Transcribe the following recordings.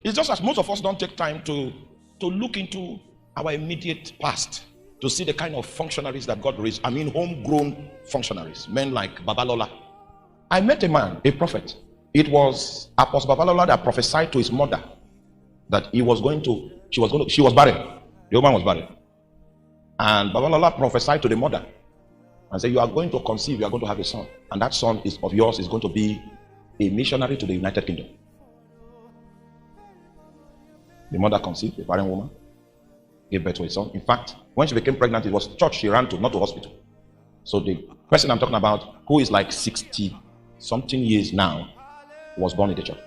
It's just as most of us don't take time to look into our immediate past to see the kind of functionaries that God raised. I mean, homegrown functionaries, men like Babalola. I met a man, a prophet. It was Apostle Babalola that prophesied to his mother that she was barren. The woman was barren. And Babalola prophesied to the mother and said, you are going to conceive, you are going to have a son. And that son of yours is going to be a missionary to the United Kingdom. The mother conceived, a barren woman, gave birth to a son. In fact, when she became pregnant, it was church she ran to, not to hospital. So the person I'm talking about, who is like 60-something years now, was born in the church.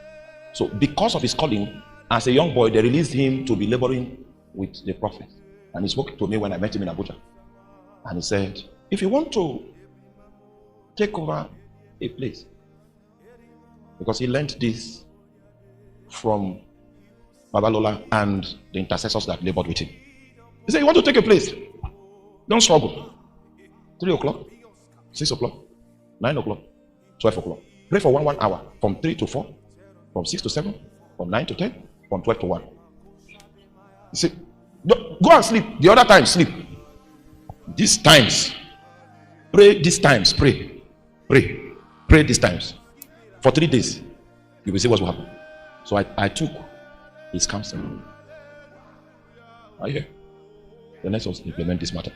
So because of his calling, as a young boy, they released him to be laboring with the prophet. And he spoke to me when I met him in Abuja. And he said, if you want to take over a place, because he learned this from Babalola and the intercessors that labored with him. He said, you want to take a place? Don't struggle. 3 o'clock, 6 o'clock, 9 o'clock, 12 o'clock. Pray for 1 hour, from 3 to 4, from 6 to 7, from 9 to 10, from 12 to 1. You see, go and sleep. The other time, sleep. These times, pray these times, pray. Pray these times. For 3 days, you will see what will happen. So I took his counsel. Are you here? Then let's also implement this matter.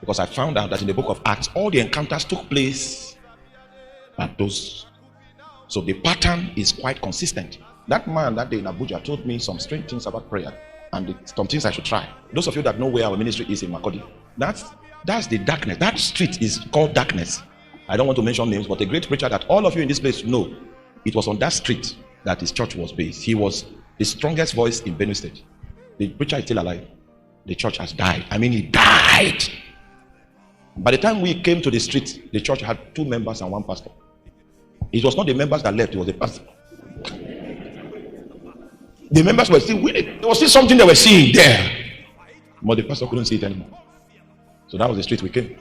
Because I found out that in the book of Acts, all the encounters took place at those. So the pattern is quite consistent. That man that day in Abuja told me some strange things about prayer and some things I should try. Those of you that know where our ministry is in Makodi, that's the darkness. That street is called darkness. I don't want to mention names, but a great preacher that all of you in this place know, it was on that street that his church was based. He was the strongest voice in Benue State. The preacher is still alive. The church has died. I mean, he died. By the time we came to the street, the church had 2 members and 1 pastor. It was not the members that left, it was the pastor. The members were still winning. There was still something they were seeing there. But the pastor couldn't see it anymore. So that was the street we came.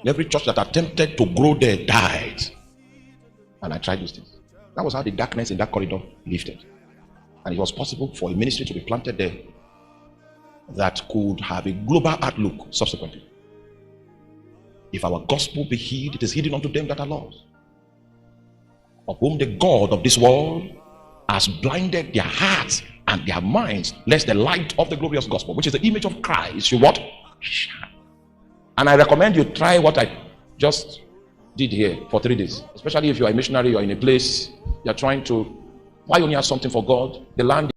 Every church that attempted to grow there died. And I tried these things. That was how the darkness in that corridor lifted. And it was possible for a ministry to be planted there that could have a global outlook subsequently. If our gospel be hid, it is hidden unto them that are lost, of whom the God of this world has blinded their hearts and their minds, lest the light of the glorious gospel, which is the image of Christ, should what? Shine. And I recommend you try what I just did here for 3 days. Especially if you are a missionary, you are in a place, you are trying to pioneer something for God. The land